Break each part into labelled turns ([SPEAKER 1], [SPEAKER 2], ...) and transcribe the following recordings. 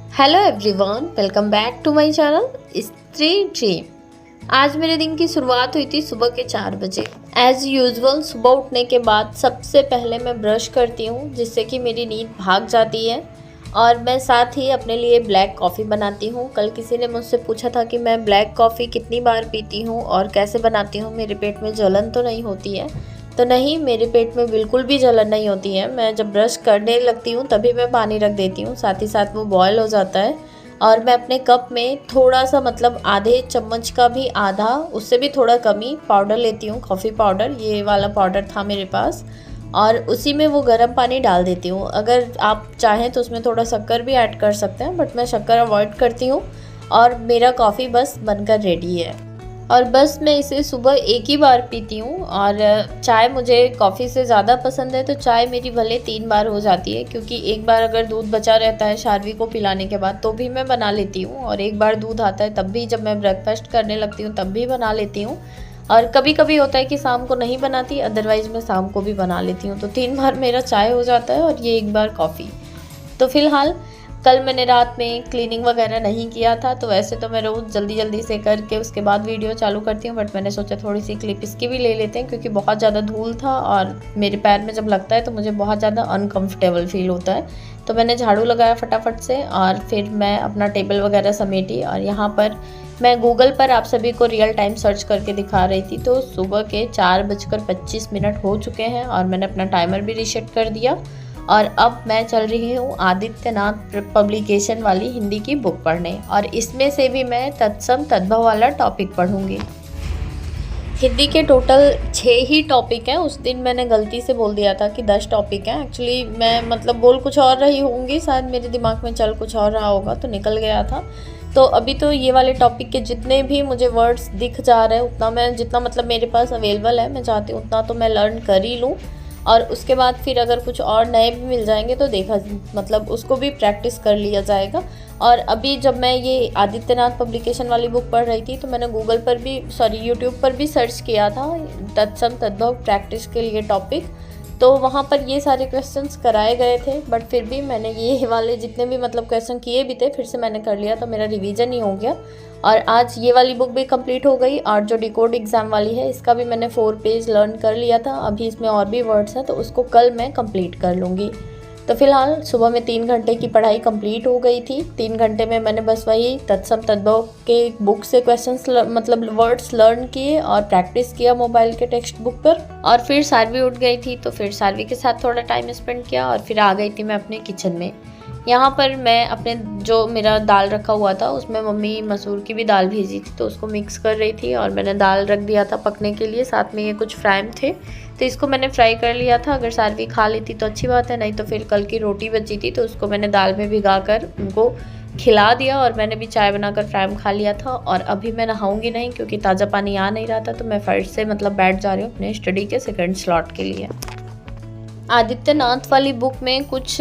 [SPEAKER 1] Hello everyone, welcome back to my channel Stree Dream. आज मेरे दिन की शुरुआत हुई थी सुबह के 4 बजे। एज़ यूजुअल सुबह उठने के बाद सबसे पहले मैं ब्रश करती हूँ, जिससे कि मेरी नींद भाग जाती है। और मैं साथ ही अपने लिए ब्लैक कॉफ़ी बनाती हूँ। कल किसी ने मुझसे पूछा था कि मैं ब्लैक कॉफ़ी कितनी बार पीती हूँ और कैसे बनाती हूँ, मेरे पेट में जलन तो नहीं होती है। तो नहीं, मेरे पेट में बिल्कुल भी जलन नहीं होती है। मैं जब ब्रश करने लगती हूँ तभी मैं पानी रख देती हूँ, साथ ही साथ वो बॉयल हो जाता है। और मैं अपने कप में थोड़ा सा मतलब आधे चम्मच का भी आधा, उससे भी थोड़ा कम ही पाउडर लेती हूँ, कॉफ़ी पाउडर। ये वाला पाउडर था मेरे पास और उसी में वो गर्म पानी डाल देती हूँ। अगर आप चाहें तो उसमें थोड़ा शक्कर भी ऐड कर सकते हैं, बट मैं शक्कर अवॉइड करती हूँ। और मेरा कॉफ़ी बस बनकर रेडी है और बस मैं इसे सुबह एक ही बार पीती हूँ। और चाय मुझे कॉफ़ी से ज़्यादा पसंद है, तो चाय मेरी भले 3 बार हो जाती है, क्योंकि एक बार अगर दूध बचा रहता है शार्वी को पिलाने के बाद तो भी मैं बना लेती हूँ, और एक बार दूध आता है तब भी, जब मैं ब्रेकफास्ट करने लगती हूँ तब भी बना लेती हूँ। और कभी कभी होता है कि शाम को नहीं बनाती, अदरवाइज़ मैं शाम को भी बना लेती हूँ। तो 3 बार मेरा चाय हो जाता है और ये एक बार कॉफ़ी। तो फ़िलहाल कल मैंने रात में क्लीनिंग वगैरह नहीं किया था, तो वैसे तो मैं रोज़ जल्दी जल्दी से करके उसके बाद वीडियो चालू करती हूँ, बट मैंने सोचा थोड़ी सी क्लिप इसकी भी ले लेते हैं, क्योंकि बहुत ज़्यादा धूल था और मेरे पैर में जब लगता है तो मुझे बहुत ज़्यादा अनकंफर्टेबल फील होता है। तो मैंने झाड़ू लगाया फटाफट से और फिर मैं अपना टेबल वगैरह समेटी। और यहाँ पर मैं गूगल पर आप सभी को रियल टाइम सर्च करके दिखा रही थी, तो सुबह के 4:25 हो चुके हैं और मैंने अपना टाइमर भी रीसेट कर दिया। और अब मैं चल रही हूँ आदित्यनाथ पब्लिकेशन वाली हिंदी की बुक पढ़ने, और इसमें से भी मैं तत्सम तद्भव वाला टॉपिक पढ़ूंगी। हिंदी के टोटल 6 ही टॉपिक हैं। उस दिन मैंने गलती से बोल दिया था कि 10 टॉपिक हैं। एक्चुअली मैं मतलब बोल कुछ और रही होंगी, शायद मेरे दिमाग में चल कुछ और रहा होगा तो निकल गया था। तो अभी तो ये वाले टॉपिक के जितने भी मुझे वर्ड्स दिख जा रहे हैं, उतना मैं, जितना मतलब मेरे पास अवेलेबल है, मैं चाहती हूँ उतना तो मैं लर्न कर ही लूँ। और उसके बाद फिर अगर कुछ और नए भी मिल जाएंगे तो देखा मतलब उसको भी प्रैक्टिस कर लिया जाएगा। और अभी जब मैं ये आदित्यनाथ पब्लिकेशन वाली बुक पढ़ रही थी तो मैंने गूगल पर भी, सॉरी यूट्यूब पर भी सर्च किया था तत्सम तद्भव प्रैक्टिस के लिए टॉपिक। तो वहाँ पर ये सारे क्वेश्चंस कराए गए थे, बट फिर भी मैंने ये वाले जितने भी मतलब क्वेश्चन किए भी थे फिर से मैंने कर लिया, तो मेरा रिवीजन ही हो गया। और आज ये वाली बुक भी कंप्लीट हो गई। और जो डिकोड एग्ज़ाम वाली है इसका भी मैंने 4 पेज लर्न कर लिया था। अभी इसमें और भी वर्ड्स हैं तो उसको कल मैं कंप्लीट कर लूँगी। तो फिलहाल सुबह में 3 घंटे की पढ़ाई कंप्लीट हो गई थी। 3 घंटे में मैंने बस वही तत्सम तद्भव के बुक से क्वेश्चंस मतलब वर्ड्स लर्न किए और प्रैक्टिस किया मोबाइल के टेक्स्ट बुक पर। और फिर सारवी उठ गई थी तो फिर सारवी के साथ थोड़ा टाइम स्पेंड किया और फिर आ गई थी मैं अपने किचन में। यहाँ पर मैं अपने जो मेरा दाल रखा हुआ था उसमें मम्मी मसूर की भी दाल भेजी थी, तो उसको मिक्स कर रही थी और मैंने दाल रख दिया था पकने के लिए। साथ में ये कुछ फ्राई थे तो इसको मैंने फ्राई कर लिया था। अगर सारवी खा लेती तो अच्छी बात है, नहीं तो फिर कल की रोटी बची थी तो उसको मैंने दाल में भिगा कर उनको खिला दिया। और मैंने भी चाय बनाकर फ्राई खा लिया था। और अभी मैं नहाऊंगी नहीं क्योंकि ताज़ा पानी आ नहीं रहा था, तो मैं फर्स्ट से मतलब बैठ जा रही हूँ अपने स्टडी के सेकंड स्लॉट के लिए। आदित्यनाथ वाली बुक में कुछ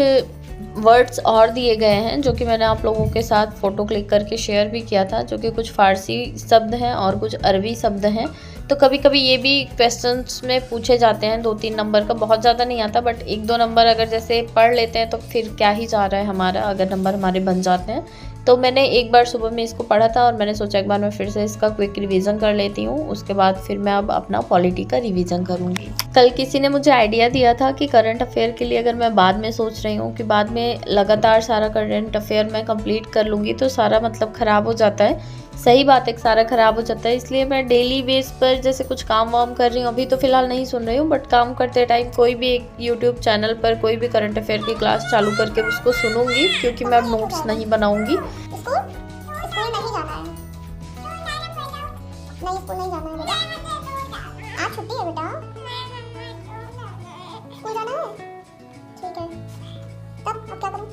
[SPEAKER 1] वर्ड्स और दिए गए हैं जो कि मैंने आप लोगों के साथ फ़ोटो क्लिक करके शेयर भी किया था, जो कि कुछ फ़ारसी शब्द हैं और कुछ अरबी शब्द हैं। तो कभी कभी ये भी क्वेश्चंस में पूछे जाते हैं। 2-3 नंबर का, बहुत ज़्यादा नहीं आता, बट 1-2 नंबर अगर जैसे पढ़ लेते हैं तो फिर क्या ही जा रहा है हमारा, अगर नंबर हमारे बन जाते हैं। तो मैंने एक बार सुबह में इसको पढ़ा था और मैंने सोचा एक बार मैं फिर से इसका क्विक रिवीजन कर लेती हूँ। उसके बाद फिर मैं अब अपना पॉलिटी का रिवीजन करूँगी। कल किसी ने मुझे आइडिया दिया था कि करंट अफेयर के लिए अगर मैं बाद में सोच रही हूँ कि बाद में लगातार सारा करंट अफेयर मैं कंप्लीट कर लूँगी तो सारा मतलब ख़राब हो जाता है। सही बात है, सारा ख़राब हो जाता है, इसलिए मैं डेली बेस पर जैसे कुछ काम वाम कर रही हूँ, अभी तो फ़िलहाल नहीं सुन रही हूँ, बट काम करते टाइम कोई भी एक यूट्यूब चैनल पर कोई भी करंट अफेयर की क्लास चालू करके उसको सुनूंगी, क्योंकि मैं अब नोट्स नहीं बनाऊंगी।
[SPEAKER 2] स्कूल नहीं जाना है। नहीं, स्कूल नहीं जाना है बेटा। आज छुट्टी है बेटा। स्कूल जाना है? ठीक है। तब अब क्या करूं?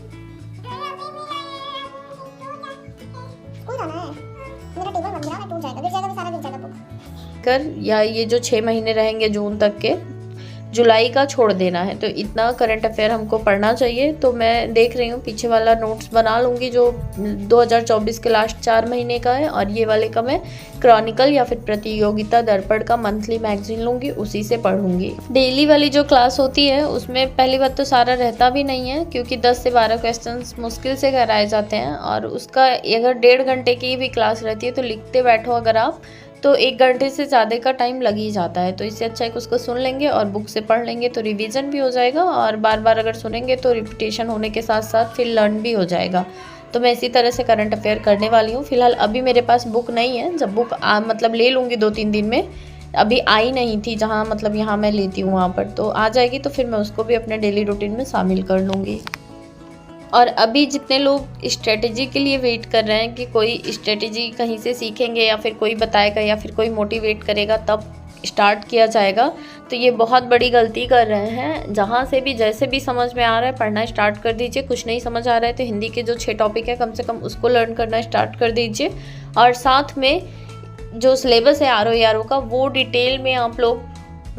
[SPEAKER 2] स्कूल जाना है। मेरा टेबल मत गिरा, मैं टूट जाएगा, गिर जाएगा, सारा गिर जाएगा बुक
[SPEAKER 1] कर या ये जो 6 महीने रहेंगे जून तक के, जुलाई का छोड़ देना है। तो इतना करंट अफेयर हमको पढ़ना चाहिए। तो मैं देख रही हूँ पीछे वाला नोट्स बना लूँगी जो 2024 के लास्ट 4 महीने का है, और ये वाले का मैं क्रॉनिकल या फिर प्रतियोगिता दर्पण का मंथली मैगजीन लूँगी, उसी से पढ़ूंगी। डेली वाली जो क्लास होती है उसमें पहली बात तो सारा रहता भी नहीं है, क्योंकि 10 से 12 क्वेश्चंस मुश्किल से कराए जाते हैं, और उसका अगर 1.5 घंटे की भी क्लास रहती है तो लिखते बैठो अगर आप, तो 1 घंटे से ज़्यादा का टाइम लग ही जाता है। तो इससे अच्छा है कि उसको सुन लेंगे और बुक से पढ़ लेंगे, तो रिवीजन भी हो जाएगा, और बार बार अगर सुनेंगे तो रिपीटेशन होने के साथ साथ फिर लर्न भी हो जाएगा। तो मैं इसी तरह से करंट अफेयर करने वाली हूँ। फिलहाल अभी मेरे पास बुक नहीं है, जब बुक मतलब ले लूँगी 2-3 दिन में, अभी आई नहीं थी जहाँ मतलब यहाँ मैं लेती हूँ वहाँ पर, तो आ जाएगी तो फिर मैं उसको भी अपने डेली रूटीन में शामिल कर लूँगी। और अभी जितने लोग स्ट्रेटजी के लिए वेट कर रहे हैं कि कोई स्ट्रेटजी कहीं से सीखेंगे या फिर कोई बताएगा या फिर कोई मोटिवेट करेगा तब स्टार्ट किया जाएगा, तो ये बहुत बड़ी गलती कर रहे हैं। जहाँ से भी जैसे भी समझ में आ रहा है पढ़ना स्टार्ट कर दीजिए। कुछ नहीं समझ आ रहा है तो हिंदी के जो 6 टॉपिक है कम से कम उसको लर्न करना स्टार्ट कर दीजिए, और साथ में जो सिलेबस है RO का वो डिटेल में आप लोग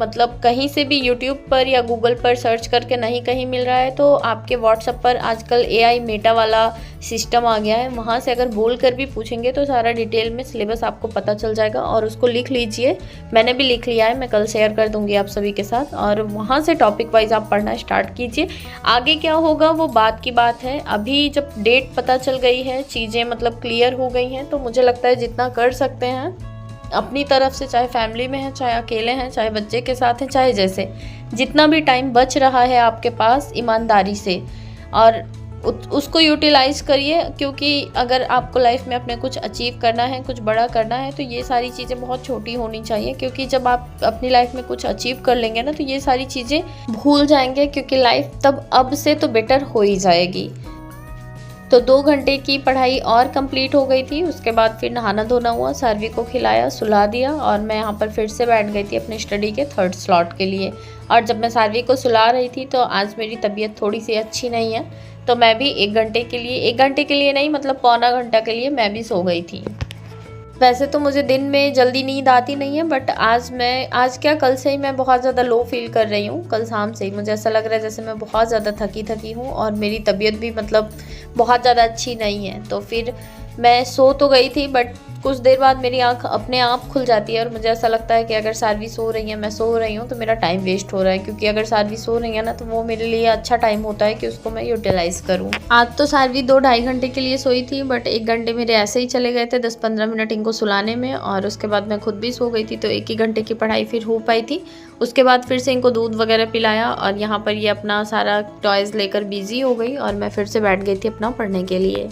[SPEAKER 1] मतलब कहीं से भी यूट्यूब पर या गूगल पर सर्च करके नहीं कहीं मिल रहा है तो आपके व्हाट्सएप पर आजकल AI मेटा वाला सिस्टम आ गया है, वहाँ से अगर बोल कर भी पूछेंगे तो सारा डिटेल में सिलेबस आपको पता चल जाएगा, और उसको लिख लीजिए। मैंने भी लिख लिया है, मैं कल शेयर कर दूंगी आप सभी के साथ, और वहाँ से टॉपिक वाइज आप पढ़ना स्टार्ट कीजिए। आगे क्या होगा वो बात की बात है। अभी जब डेट पता चल गई है, चीज़ें मतलब क्लियर हो गई हैं, तो मुझे लगता है जितना कर सकते हैं अपनी तरफ से, चाहे फैमिली में है, चाहे अकेले हैं, चाहे बच्चे के साथ हैं, चाहे जैसे जितना भी टाइम बच रहा है आपके पास ईमानदारी से और उसको यूटिलाइज़ करिए। क्योंकि अगर आपको लाइफ में अपने कुछ अचीव करना है, कुछ बड़ा करना है, तो ये सारी चीज़ें बहुत छोटी होनी चाहिए। क्योंकि जब आप अपनी लाइफ में कुछ अचीव कर लेंगे ना तो ये सारी चीज़ें भूल जाएंगे, क्योंकि लाइफ तब अब से तो बेटर हो ही जाएगी। तो 2 घंटे की पढ़ाई और कंप्लीट हो गई थी। उसके बाद फिर नहाना धोना हुआ, सारवी को खिलाया, सुला दिया, और मैं यहाँ पर फिर से बैठ गई थी अपने स्टडी के 3rd स्लॉट के लिए। और जब मैं सारवी को सुला रही थी तो आज मेरी तबीयत थोड़ी सी अच्छी नहीं है, तो मैं भी 1 घंटे के लिए नहीं मतलब पौना घंटा के लिए मैं भी सो गई थी। वैसे तो मुझे दिन में जल्दी नींद आती नहीं है, बट कल से ही मैं बहुत ज़्यादा लो फील कर रही हूँ। कल शाम से ही मुझे ऐसा लग रहा है जैसे मैं बहुत ज़्यादा थकी हूँ, और मेरी तबीयत भी मतलब बहुत ज़्यादा अच्छी नहीं है। तो फिर मैं सो तो गई थी, बट कुछ देर बाद मेरी आंख अपने आप खुल जाती है, और मुझे ऐसा लगता है कि अगर सारवी सो रही है, मैं सो रही हूँ, तो मेरा टाइम वेस्ट हो रहा है। क्योंकि अगर सारवी सो रही है ना तो वो मेरे लिए अच्छा टाइम होता है कि उसको मैं यूटिलाइज़ करूँ। आज तो सारवी 2-2.5 घंटे के लिए सोई थी, बट 1 घंटे मेरे ऐसे ही चले गए थे 10-15 मिनट इनको सुलाने में, और उसके बाद मैं खुद भी सो गई थी। तो 1 ही घंटे की पढ़ाई फिर हो पाई थी। उसके बाद फिर से इनको दूध वगैरह पिलाया, और यहाँ पर ये अपना सारा टॉयज़ लेकर बिजी हो गई, और मैं फिर से बैठ गई थी अपना पढ़ने के लिए।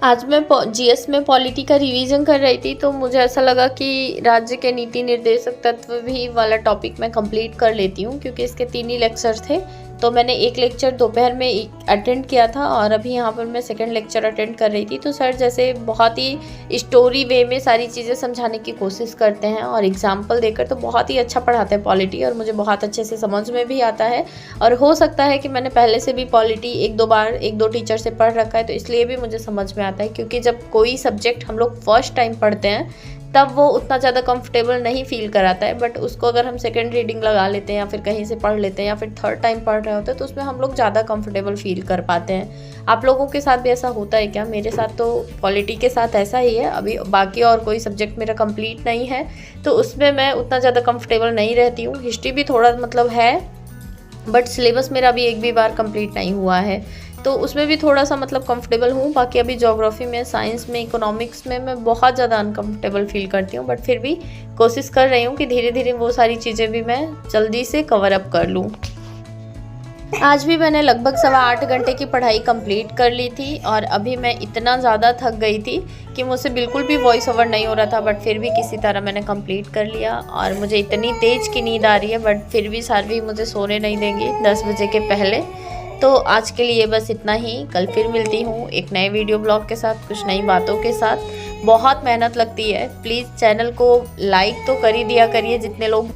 [SPEAKER 1] आज मैं GS में पॉलिटी का रिवीजन कर रही थी, तो मुझे ऐसा लगा कि राज्य के नीति निर्देशक तत्व भी वाला टॉपिक मैं कंप्लीट कर लेती हूँ, क्योंकि इसके 3 ही लेक्चर थे। तो मैंने 1 लेक्चर दोपहर में अटेंड किया था, और अभी यहाँ पर मैं 2nd लेक्चर अटेंड कर रही थी। तो सर जैसे बहुत ही स्टोरी वे में सारी चीज़ें समझाने की कोशिश करते हैं, और एग्जाम्पल देकर तो बहुत ही अच्छा पढ़ाते हैं पॉलिटी, और मुझे बहुत अच्छे से समझ में भी आता है। और हो सकता है कि मैंने पहले से भी पॉलिटी 1-2 बार 1-2 टीचर से पढ़ रखा है, तो इसलिए भी मुझे समझ में आता है। क्योंकि जब कोई सब्जेक्ट हम लोग फर्स्ट टाइम पढ़ते हैं तब वो उतना ज़्यादा कंफर्टेबल नहीं फील कराता है, बट उसको अगर हम 2nd रीडिंग लगा लेते हैं या फिर कहीं से पढ़ लेते हैं या फिर 3rd टाइम पढ़ रहे होते हैं, तो उसमें हम लोग ज़्यादा कंफर्टेबल फील कर पाते हैं। आप लोगों के साथ भी ऐसा होता है क्या? मेरे साथ तो पॉलिटी के साथ ऐसा ही है। अभी बाकी और कोई सब्जेक्ट मेरा कंप्लीट नहीं है, तो उसमें मैं उतना ज़्यादा कंफर्टेबल नहीं रहती हूँ। हिस्ट्री भी थोड़ा मतलब है, बट सिलेबस मेरा अभी एक भी बार कंप्लीट नहीं हुआ है, तो उसमें भी थोड़ा सा मतलब कंफर्टेबल हूँ। बाकी अभी ज्योग्राफी में, साइंस में, इकोनॉमिक्स में मैं बहुत ज़्यादा अनकंफर्टेबल फील करती हूँ, बट फिर भी कोशिश कर रही हूँ कि धीरे धीरे वो सारी चीज़ें भी मैं जल्दी से कवर अप कर लूँ। आज भी मैंने लगभग 8.25 घंटे की पढ़ाई कंप्लीट कर ली थी, और अभी मैं इतना ज़्यादा थक गई थी कि मुझसे बिल्कुल भी वॉइस ओवर नहीं हो रहा था, बट फिर भी किसी तरह मैंने कंप्लीट कर लिया। और मुझे इतनी तेज़ की नींद आ रही है, बट फिर भी सारवी मुझे सोने नहीं देंगी 10 बजे के पहले। तो आज के लिए बस इतना ही। कल फिर मिलती हूँ एक नए वीडियो ब्लॉग के साथ, कुछ नई बातों के साथ। बहुत मेहनत लगती है, प्लीज़ चैनल को लाइक तो कर ही दिया करिए जितने लोग